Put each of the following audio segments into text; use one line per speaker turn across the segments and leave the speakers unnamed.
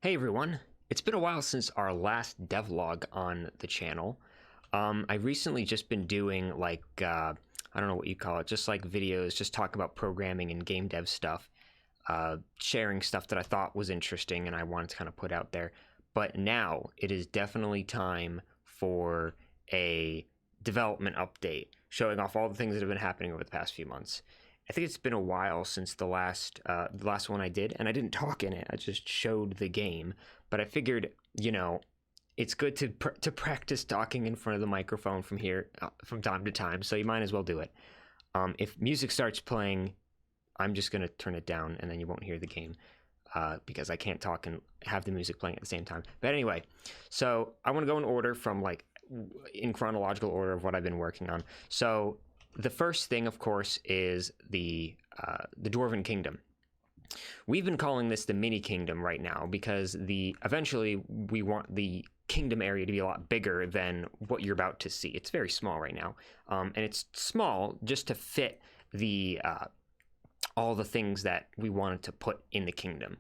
Hey everyone, it's been a while since our last devlog on the channel. I've recently just been doing I don't know what you call it, just like videos, just talking about programming and game dev stuff, sharing stuff that I thought was interesting and I wanted to kind of put out there. But now it is definitely time for a development update, showing off all the things that have been happening over the past few months. I think it's been a while since the last one I did, and I didn't talk in it. I just showed the game. But I figured, it's good to practice talking in front of the microphone from here from time to time. So you might as well do it. If music starts playing, I'm just gonna turn it down, and then you won't hear the game because I can't talk and have the music playing at the same time. But anyway, so I want to go in order from in chronological order of what I've been working on. So the first thing, of course, is the Dwarven Kingdom. We've been calling this the mini kingdom right now because eventually we want the kingdom area to be a lot bigger than what you're about to see. It's very small right now, and it's small just to fit the all the things that we wanted to put in the kingdom.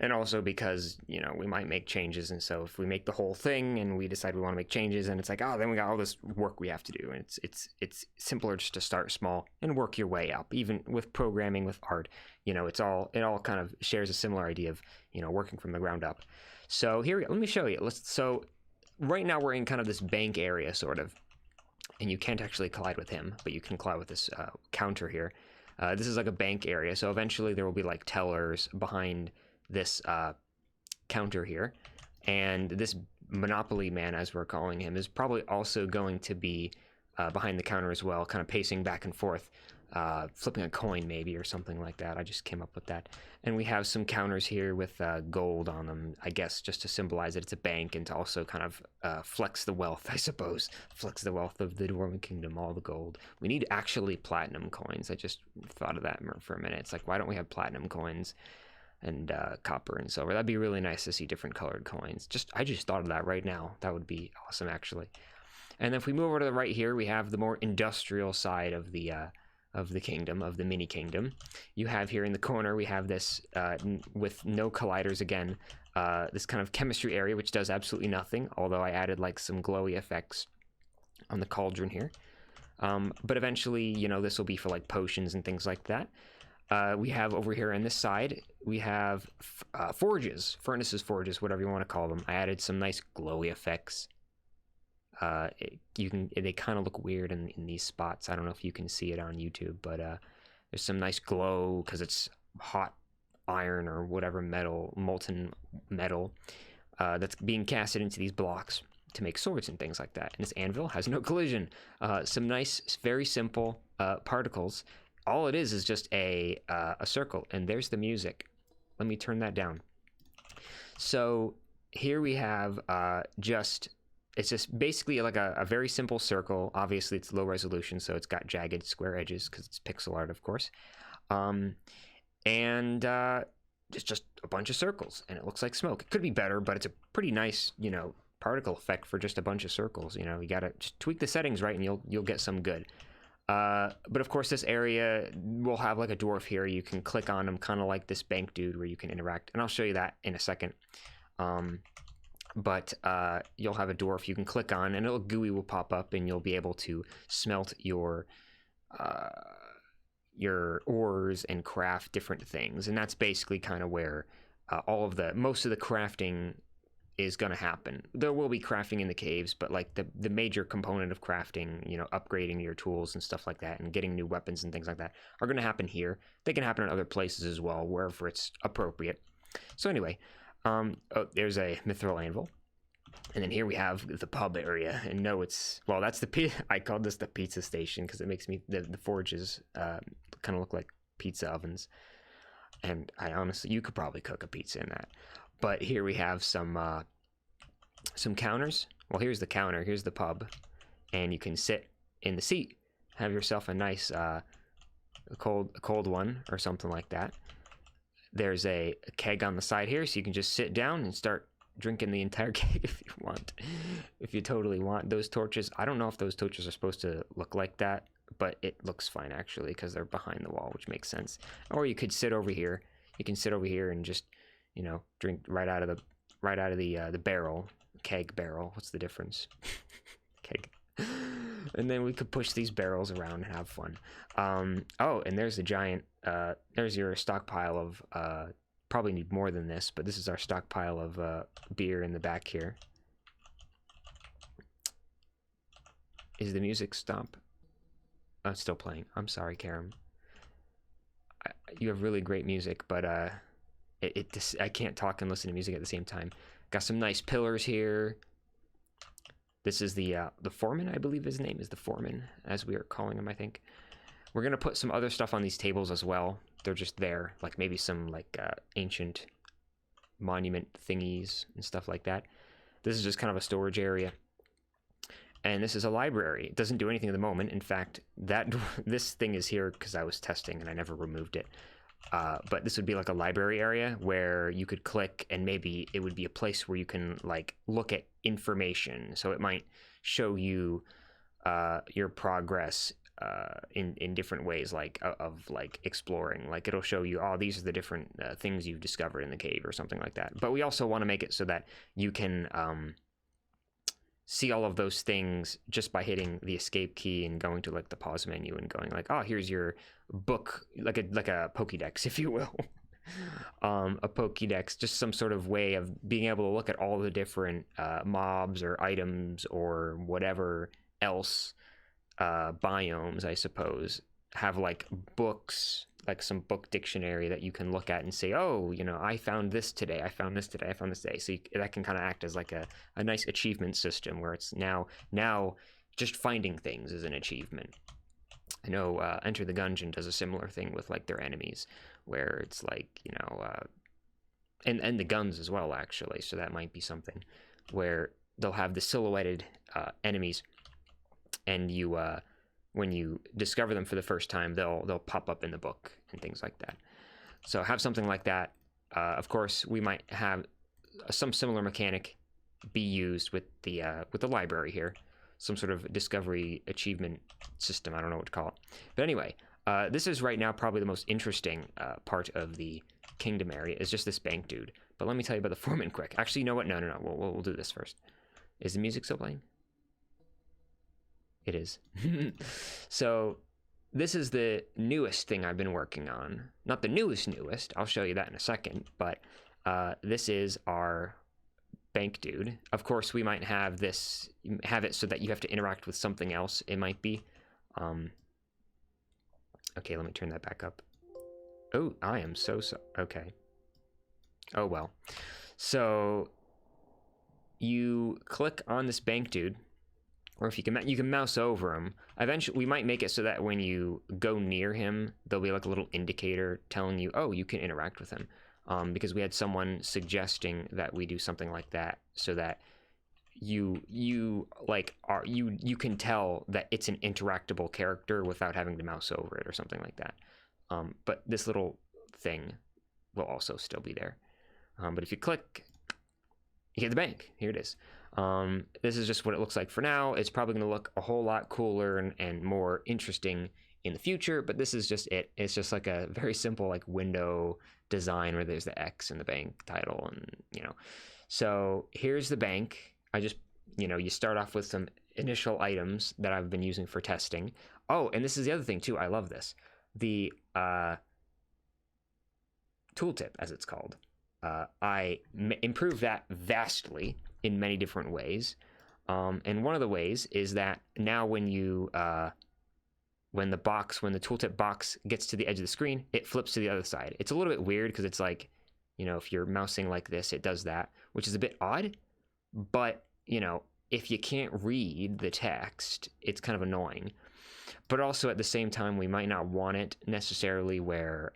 And also because, we might make changes. And so if we make the whole thing and we decide we want to make changes and it's like, oh, then we got all this work we have to do. And it's simpler just to start small and work your way up. Even with programming, with art, it all kind of shares a similar idea of, working from the ground up. So here, let me show you. So right now we're in kind of this bank area sort of, and you can't actually collide with him, but you can collide with this counter here. This is like a bank area, so eventually there will be like tellers behind this counter here. And this Monopoly man, as we're calling him, is probably also going to be behind the counter as well, kind of pacing back and forth, flipping a coin maybe or something like that. I just came up with that. And we have some counters here with gold on them, I guess, just to symbolize that it's a bank and to also kind of flex the wealth, I suppose. Flex the wealth of the Dwarven Kingdom, all the gold. We need actually platinum coins. I just thought of that for a minute. It's like, why don't we have platinum coins and copper and silver? That'd be really nice to see different colored coins. I just thought of that right now. That would be awesome, actually. And then if we move over to the right here, we have the more industrial side of the kingdom, of the mini kingdom. You have here in the corner, we have this with no colliders again, this kind of chemistry area, which does absolutely nothing, although I added like some glowy effects on the cauldron here. But eventually, this will be for like potions and things like that. We have over here on this side, we have forges, furnaces, forges, whatever you want to call them. I added some nice glowy effects. They kind of look weird in these spots. I don't know if you can see it on YouTube, but there's some nice glow because it's hot iron or whatever metal, molten metal, that's being casted into these blocks to make swords and things like that. And this anvil has no collision. Some nice, very simple particles. All it is just a circle, and there's the music. Let me turn that down. So here we have it's just basically like a very simple circle. Obviously, it's low resolution, so it's got jagged square edges because it's pixel art, of course. And it's just a bunch of circles, and it looks like smoke. It could be better, but it's a pretty nice, particle effect for just a bunch of circles. You gotta just tweak the settings right, and you'll get some good. But of course, this area will have like a dwarf here. You can click on him, kind of like this bank dude, where you can interact. And I'll show you that in a second. But you'll have a dwarf you can click on, and a little GUI will pop up, and you'll be able to smelt your ores and craft different things. And that's basically kind of where most of the crafting is going to happen. There will be crafting in the caves, but like the major component of crafting, upgrading your tools and stuff like that, and getting new weapons and things like that are going to happen here. They can happen in other places as well, wherever it's appropriate. So anyway. There's a mithril anvil, and then here we have the pub area. And no, that's I called this the pizza station because it makes the forges kind of look like pizza ovens. And I honestly, you could probably cook a pizza in that. But here we have some counters. Well, here's the counter. Here's the pub, and you can sit in the seat, have yourself a nice a cold one or something like that. There's a keg on the side here, so you can just sit down and start drinking the entire keg if you want. If you totally want. Those torches, I don't know if those torches are supposed to look like that, but it looks fine actually because they're behind the wall, which makes sense. Or you could sit over here. You can sit over here and just, you know, drink right out of the barrel, keg barrel. What's the difference? Keg. And then we could push these barrels around and have fun. Oh, and there's the giant. There's your stockpile of. Probably need more than this, but this is our stockpile of beer in the back here. Is the music stop? Oh, it's still playing. I'm sorry, Karam. You have really great music, but I can't talk and listen to music at the same time. Got some nice pillars here. This is the foreman, I believe his name is the foreman, as we are calling him, I think. We're gonna put some other stuff on these tables as well. They're just there, like maybe some like ancient monument thingies and stuff like that. This is just kind of a storage area. And this is a library. It doesn't do anything at the moment. In fact, this thing is here because I was testing and I never removed it. But this would be like a library area where you could click, and maybe it would be a place where you can like look at information. So it might show you your progress in different ways, like of like exploring. Like it'll show you, oh, these are the different things you've discovered in the cave or something like that. But we also want to make it so that you can see all of those things just by hitting the escape key and going to like the pause menu and going like, oh, here's your book, like a Pokédex, if you will. A Pokédex, just some sort of way of being able to look at all the different mobs or items or whatever else, biomes, I suppose, have like books, like some book dictionary that you can look at and say, oh, you know, I found this today, I found this today, I found this today. So that can kind of act as like a nice achievement system where it's now just finding things is an achievement. I know Enter the Gungeon does a similar thing with like their enemies, where it's like, you know, and the guns as well, actually. So that might be something where they'll have the silhouetted enemies, and you when you discover them for the first time, they'll pop up in the book and things like that. So have something like that. Of course, we might have some similar mechanic be used with the library here. Some sort of discovery achievement system. I don't know what to call it. But anyway, this is right now probably the most interesting part of the kingdom area, is just this bank dude. But let me tell you about the foreman quick. Actually, you know what? No. We'll do this first. Is the music still playing? It is. So this is the newest thing I've been working on. Not the newest. I'll show you that in a second. But this is our bank dude. Of course, we might have it so that you have to interact with something else. It might be. Okay, let me turn that back up. Oh, I am so. Okay. Oh, well. So you click on this bank dude, or if you can mouse over him. Eventually, we might make it so that when you go near him, there'll be like a little indicator telling you, oh, you can interact with him. Because we had someone suggesting that we do something like that, so that you can tell that it's an interactable character without having to mouse over it or something like that. But this little thing will also still be there. But if you click, you get the bank. Here it is. This is just what it looks like for now. It's probably going to look a whole lot cooler and more interesting in the future, but this is just it. It's just like a very simple like window design where there's the X in the bank title, and you know. So here's the bank. I just, you know, you start off with some initial items that I've been using for testing. Oh, and this is the other thing too. I love this. The tooltip, as it's called. I improved that vastly in many different ways. And one of the ways is that now when you when the tooltip box gets to the edge of the screen, it flips to the other side. It's a little bit weird because it's like, you know, if you're mousing like this, it does that, which is a bit odd. But, you know, if you can't read the text, it's kind of annoying. But also at the same time, we might not want it necessarily where,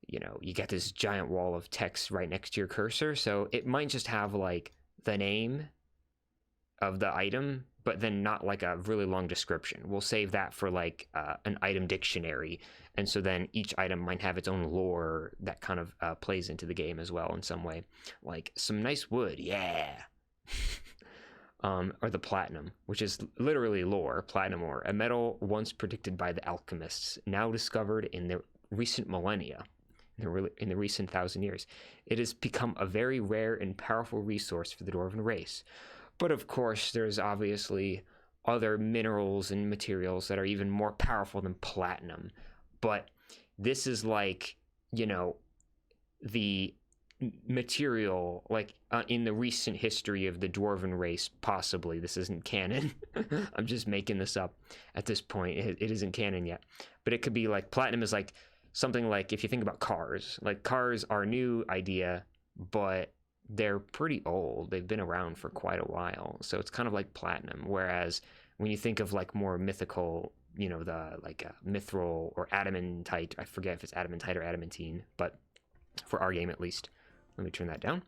you know, you get this giant wall of text right next to your cursor. So it might just have like the name of the item, but then not like a really long description. We'll save that for like an item dictionary. And so then each item might have its own lore that kind of plays into the game as well in some way. Like some nice wood, yeah. Or the platinum, which is literally lore, platinum ore, a metal once predicted by the alchemists, now discovered in the recent millennia. in the recent 1,000 years. It has become a very rare and powerful resource for the Dwarven race. But of course, there's obviously other minerals and materials that are even more powerful than platinum. But this is like, you know, the material, like in the recent history of the Dwarven race, possibly. This isn't canon. I'm just making this up at this point. It isn't canon yet. But it could be like, platinum is like something like, if you think about cars, like cars are a new idea, but they're pretty old. They've been around for quite a while. So it's kind of like platinum. Whereas when you think of like more mythical, you know, the like mithril or adamantite, I forget if it's adamantite or adamantine, but for our game at least. Let me turn that down.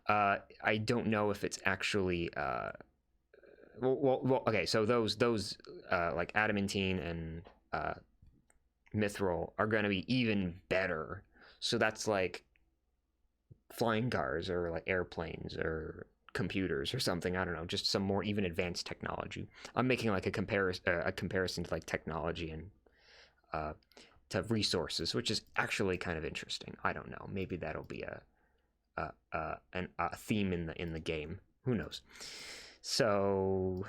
I don't know if it's actually well, okay. So those like adamantine and mithril are going to be even better. So that's like flying cars or like airplanes or computers or something. I don't know, just some more even advanced technology. I'm making like a comparison to like technology and to resources, which is actually kind of interesting. I don't know. Maybe that'll be a theme in the game. Who knows? So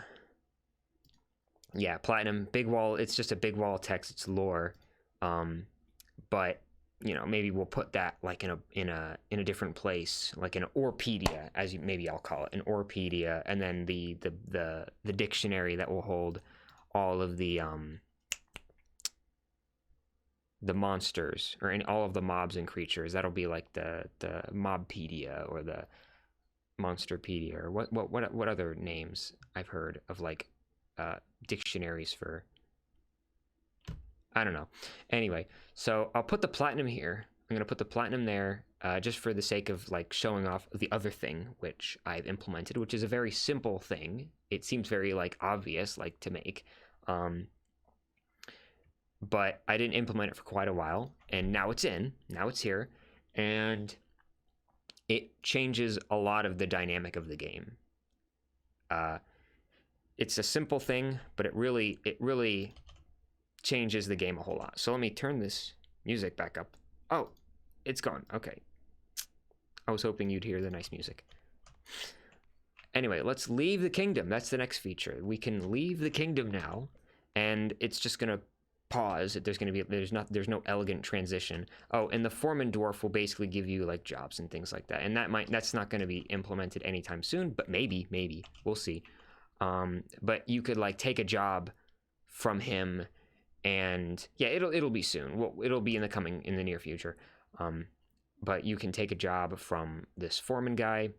yeah, platinum, big wall. It's just a big wall of text. It's lore, but you know, maybe we'll put that like in a different place, like an Orpedia, as maybe I'll call it, an Orpedia, and then the dictionary that will hold all of the monsters or all of the mobs and creatures. That'll be like the Mobpedia or the Monsterpedia, or what other names I've heard of, like dictionaries for, I don't know. Anyway, so I'll put the platinum here. I'm going to put the platinum there just for the sake of like showing off the other thing which I've implemented, which is a very simple thing. It seems very like obvious like to make, but I didn't implement it for quite a while, and now it's here, and it changes a lot of the dynamic of the game. It's a simple thing, but it really changes the game a whole lot. So let me turn this music back up. Oh, it's gone. Okay. I was hoping you'd hear the nice music. Anyway, let's leave the kingdom. That's the next feature. We can leave the kingdom now, and it's just gonna pause. There's no elegant transition. Oh, and the foreman dwarf will basically give you like jobs and things like that. And that's not going to be implemented anytime soon, but maybe we'll see. But you could like take a job from him, and yeah, it'll be soon. Well, it'll be in the near future. But you can take a job from this foreman guy,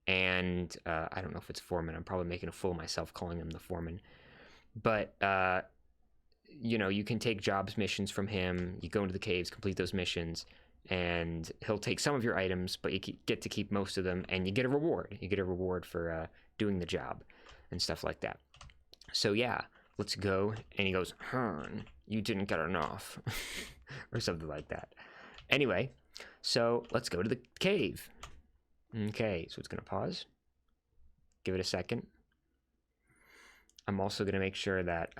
and I don't know if it's foreman. I'm probably making a fool of myself calling him the foreman, but you know, you can take jobs missions from him. You go into the caves, complete those missions, and he'll take some of your items, but you get to keep most of them, and you get a reward. You get a reward for doing the job and stuff like that. So yeah, let's go. And he goes, Hearn, you didn't get enough. Or something like that. Anyway, so let's go to the cave. Okay, so it's going to pause. Give it a second. I'm also going to make sure that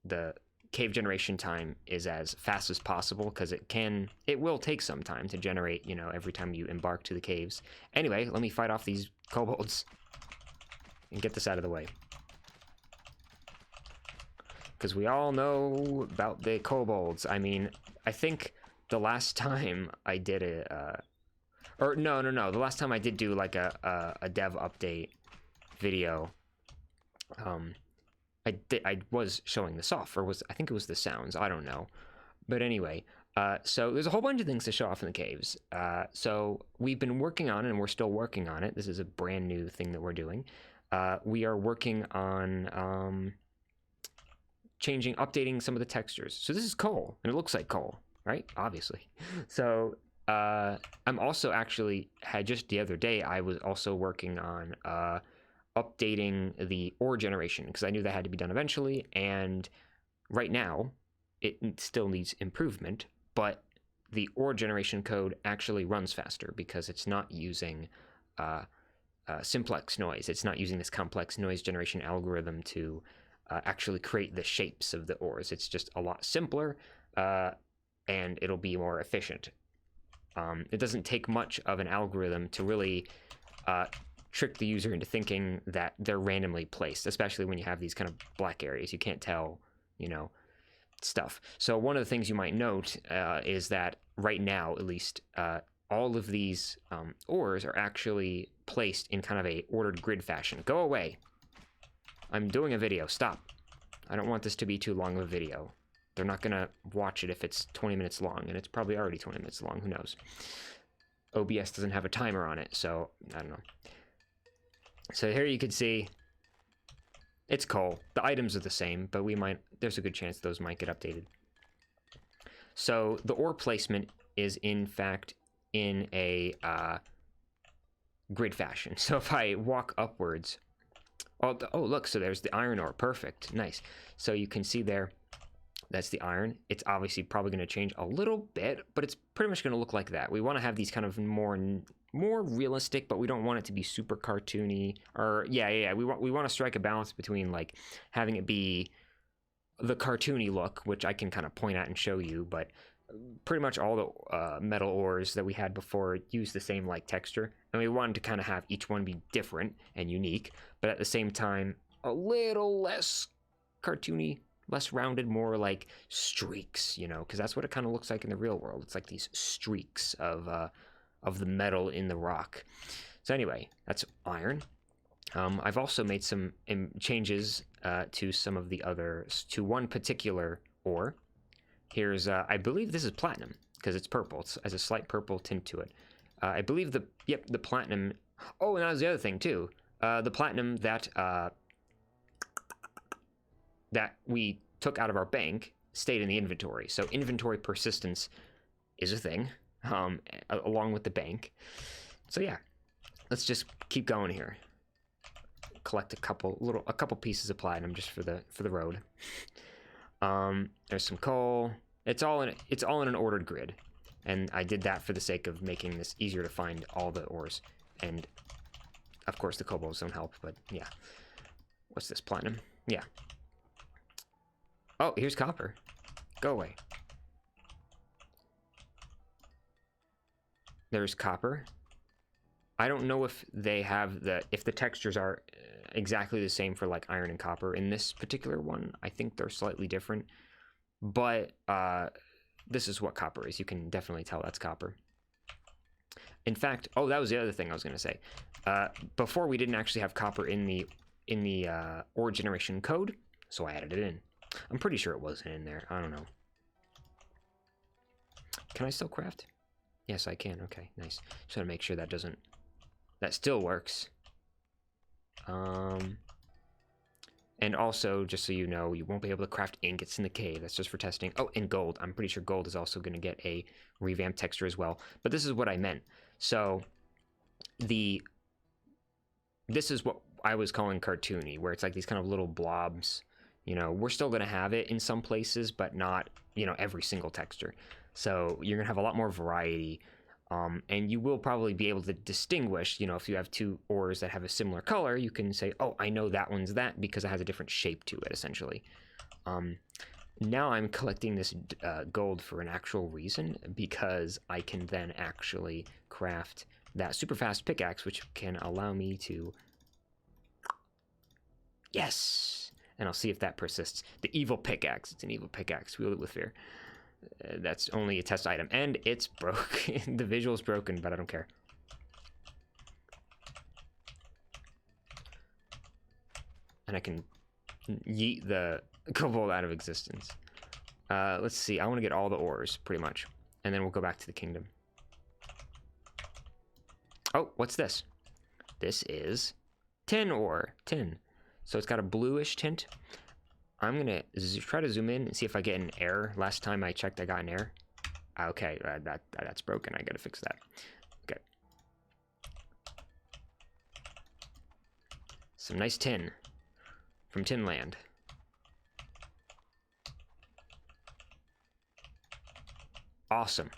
the cave generation time is as fast as possible, because it will take some time to generate, you know, every time you embark to the caves. Anyway, let me fight off these kobolds and get this out of the way, because we all know about the kobolds. I mean, I think the last time I did the last time I did do like a dev update video, I was showing this off, or I think it was the sounds, I don't know. But anyway, so there's a whole bunch of things to show off in the caves. So we've been working on it, and we're still working on it. This is a brand new thing that we're doing. We are working on updating some of the textures. So this is coal, and it looks like coal, right? Obviously. So I'm also just the other day, I was also working on updating the ore generation, because I knew that had to be done eventually, and right now it still needs improvement, but the ore generation code actually runs faster because it's not using simplex noise. It's not using this complex noise generation algorithm to actually create the shapes of the ores. It's just a lot simpler, and it'll be more efficient. It doesn't take much of an algorithm to really trick the user into thinking that they're randomly placed, especially when you have these kind of black areas. You can't tell, you know, stuff. So one of the things you might note is that right now, at least, all of these ores are actually placed in kind of a ordered grid fashion. Go away. I'm doing a video. Stop. I don't want this to be too long of a video. They're not going to watch it if it's 20 minutes long, and it's probably already 20 minutes long. Who knows? OBS doesn't have a timer on it, so I don't know. So here you can see it's coal. The items are the same, but there's a good chance those might get updated. So the ore placement is in fact in a grid fashion. So if I walk upwards, oh look, so there's the iron ore. Perfect, nice. So you can see there, that's the iron. It's obviously probably going to change a little bit, but it's pretty much going to look like that. We want to have these kind of more realistic, but we don't want it to be super cartoony. Or yeah. We want to strike a balance between like having it be the cartoony look, which I can kind of point at and show you, but pretty much all the metal ores that we had before use the same like texture, and we wanted to kind of have each one be different and unique, but at the same time a little less cartoony, less rounded, more like streaks, you know, because that's what it kind of looks like in the real world. It's like these streaks of the metal in the rock. So anyway, that's iron. I've also made some changes to some of the others, to one particular ore. Here's, I believe this is platinum, because it's purple. It has a slight purple tint to it. I believe the platinum, oh, and that was the other thing too. The platinum that we took out of our bank stayed in the inventory. So inventory persistence is a thing, along with the bank. So yeah, let's just keep going here. Collect a couple pieces of platinum just for the road. There's some coal. It's all in an ordered grid, and I did that for the sake of making this easier to find all the ores. And of course the kobolds don't help, but yeah. What's this, platinum? Yeah. Oh, here's copper. Go away. There's copper. I don't know if they have if the textures are exactly the same for like iron and copper in this particular one. I think they're slightly different, but this is what copper is. You can definitely tell that's copper. In fact, oh, that was the other thing I was going to say. Before we didn't actually have copper in the ore generation code, so I added it in. I'm pretty sure it wasn't in there. I don't know. Can I still craft? Yes, I can. Okay, nice. Just want to make sure that still works. And also, just so you know, you won't be able to craft ingots in the cave. That's just for testing. Oh, and gold. I'm pretty sure gold is also going to get a revamped texture as well. But this is what I meant. So, this is what I was calling cartoony, where it's like these kind of little blobs. You know, we're still going to have it in some places, but not, you know, every single texture. So you're going to have a lot more variety. And you will probably be able to distinguish, you know, if you have two ores that have a similar color, you can say, oh, I know that one's that because it has a different shape to it, essentially. Now I'm collecting this gold for an actual reason, because I can then actually craft that super fast pickaxe, which can allow me to... Yes! And I'll see if that persists. The evil pickaxe. It's an evil pickaxe. Wield it with fear. That's only a test item, and it's broken. The visual's broken, but I don't care. And I can yeet the kobold out of existence. Let's see. I want to get all the ores, pretty much, and then we'll go back to the kingdom. Oh, what's this? This is tin ore. Tin. So it's got a bluish tint. I'm going to try to zoom in and see if I get an error. Last time I checked, I got an error. Okay, that's broken. I got to fix that. Okay. Some nice tin from Tinland. Awesome.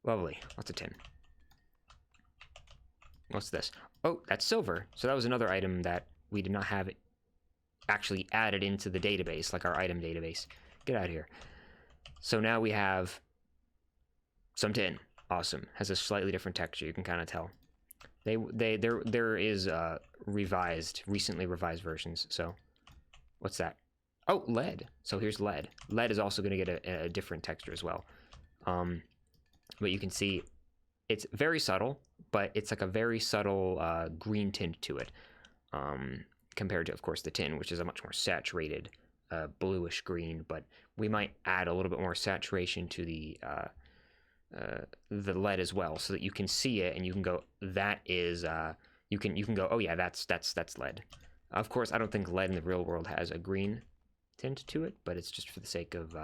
Lovely. Lots of tin. What's this? Oh, that's silver. So that was another item that we did not have actually added into the database, like our item database. Get out of here. So now we have some tin. Awesome. Has a slightly different texture. You can kind of tell. There is recently revised versions. So what's that? Oh, lead. So here's lead. Lead is also going to get a different texture as well. But you can see it's very subtle, but it's like a very subtle green tint to it, compared to, of course, the tin, which is a much more saturated bluish green. But we might add a little bit more saturation to the lead as well, so that you can see it and you can go, that is you can go, oh yeah, that's lead. Of course, I don't think lead in the real world has a green tint to it, but it's just for the sake of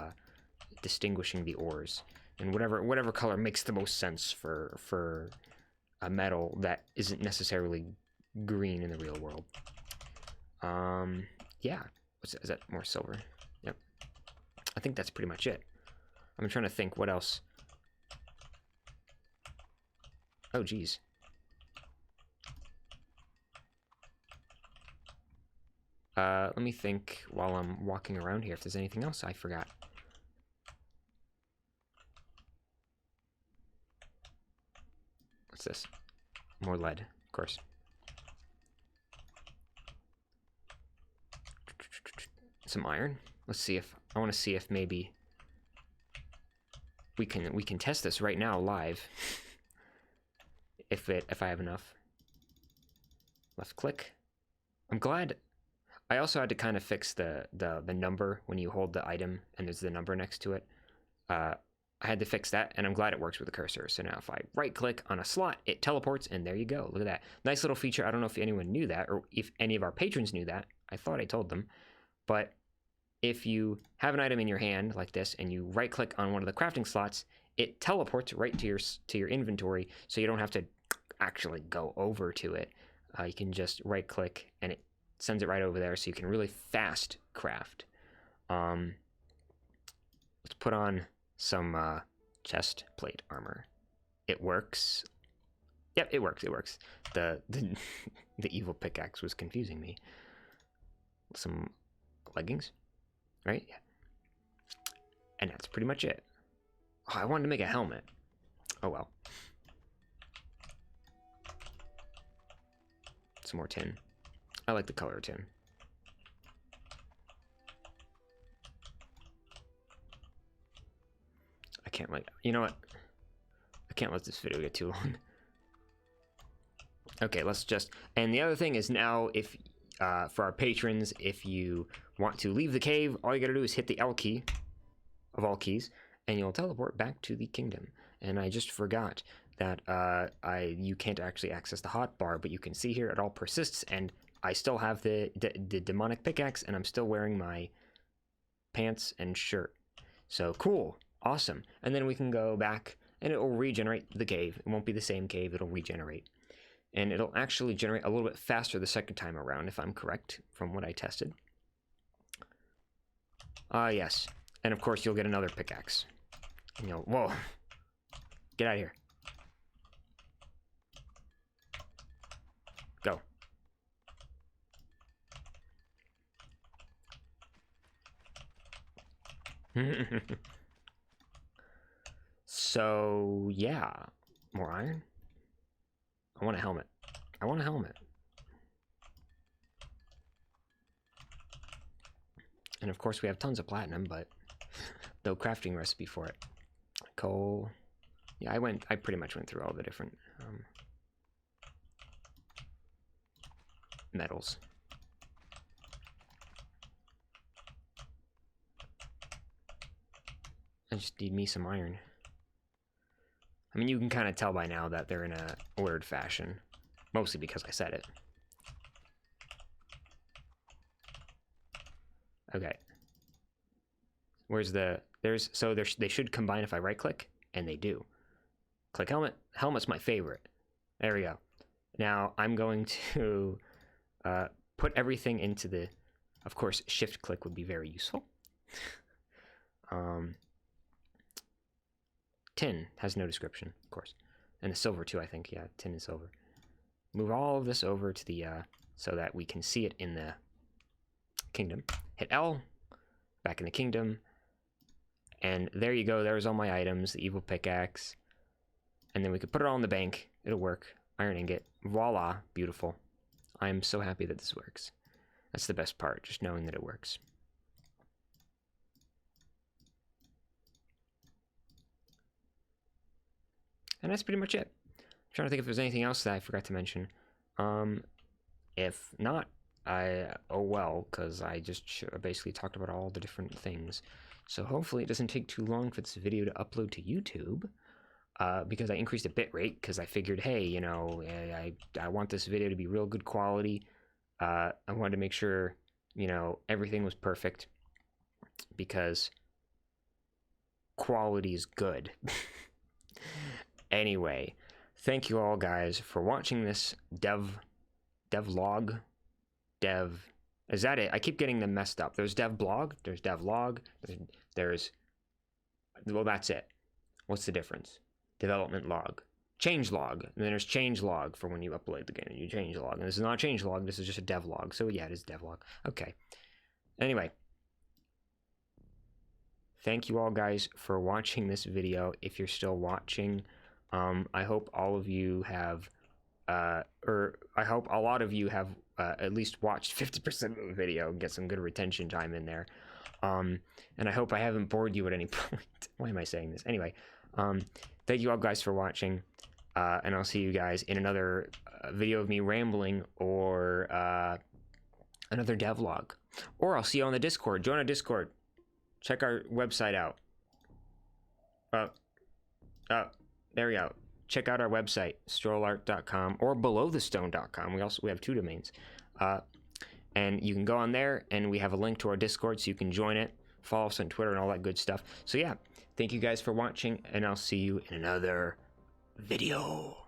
distinguishing the ores, and whatever color makes the most sense for a metal that isn't necessarily green in the real world. Yeah, is that more silver? Yep, I think that's pretty much it. I'm trying to think what else. Oh, geez. Let me think while I'm walking around here if there's anything else I forgot. What's this? More lead, of course. Some iron. Let's see if I want to see if maybe we can test this right now live. if I have enough. Left click. I'm glad. I also had to kind of fix the number when you hold the item and there's the number next to it. I had to fix that, and I'm glad it works with the cursor. So now if I right click on a slot, it teleports, and there you go. Look at that. Nice little feature. I don't know if anyone knew that, or if any of our patrons knew that. I thought I told them. But if you have an item in your hand like this, and you right click on one of the crafting slots, it teleports right to your inventory, so you don't have to actually go over to it. You can just right click, and it sends it right over there, so you can really fast craft. Let's put on some chest plate armor. It works. Yep, it works. It works. The evil pickaxe was confusing me. Some leggings, right? Yeah. And that's pretty much it. Oh, I wanted to make a helmet. Oh well. Some more tin. I like the color of tin. I can't let, you know what? I can't let this video get too long. Okay, let's just, and the other thing is now, if for our patrons, if you want to leave the cave, all you gotta do is hit the L key of all keys, and you'll teleport back to the kingdom. And I just forgot that you can't actually access the hotbar, but you can see here it all persists, and I still have the demonic pickaxe, and I'm still wearing my pants and shirt. So cool, awesome. And then we can go back, and it will regenerate the cave. It won't be the same cave, it'll regenerate. And it'll actually generate a little bit faster the second time around, if I'm correct, from what I tested. Yes. And of course, you'll get another pickaxe. And you'll, whoa. Get out of here. Go. So, yeah. More iron? I want a helmet. I want a helmet. And of course we have tons of platinum, but no crafting recipe for it. Coal. Yeah, I pretty much went through all the different metals. I just need me some iron. I mean, you can kind of tell by now that they're in a ordered fashion, mostly because I said it. Okay. Where's the, they should combine if I right click, and they do. Click helmet. Helmet's my favorite. There we go. Now I'm going to put everything into the, of course, shift click would be very useful. Tin has no description, of course. And the silver too, I think. Yeah, tin and silver. Move all of this over to the, so that we can see it in the kingdom. Hit L, back in the kingdom. And there you go. There's all my items, the evil pickaxe. And then we could put it all in the bank. It'll work. Iron ingot. Voila. Beautiful. I am so happy that this works. That's the best part, just knowing that it works. And that's pretty much it. I'm trying to think if there's anything else that I forgot to mention. If not, oh well, because I just basically talked about all the different things. So hopefully it doesn't take too long for this video to upload to YouTube, because I increased the bitrate, because I figured, hey, you know, I want this video to be real good quality. I wanted to make sure, you know, everything was perfect, because quality is good. Anyway, thank you all guys for watching this devlog. Is that it? I keep getting them messed up. There's devblog, there's devlog, well, that's it. What's the difference? Development log, change log, and then there's change log for when you upload the game and you change log. And this is not a change log, this is just a devlog. So yeah, it is devlog. Okay. Anyway, thank you all guys for watching this video. If you're still watching, I hope all of you have, or I hope a lot of you have at least watched 50% of the video and get some good retention time in there. And I hope I haven't bored you at any point. Why am I saying this? Anyway, thank you all guys for watching, and I'll see you guys in another video of me rambling, or another devlog. Or I'll see you on the Discord. Join our Discord. Check our website out. There we go. Check out our website, strollark.com or belowthestone.com. We have 2 domains. And you can go on there, and we have a link to our Discord, so you can join it, follow us on Twitter and all that good stuff. So yeah, thank you guys for watching, and I'll see you in another video.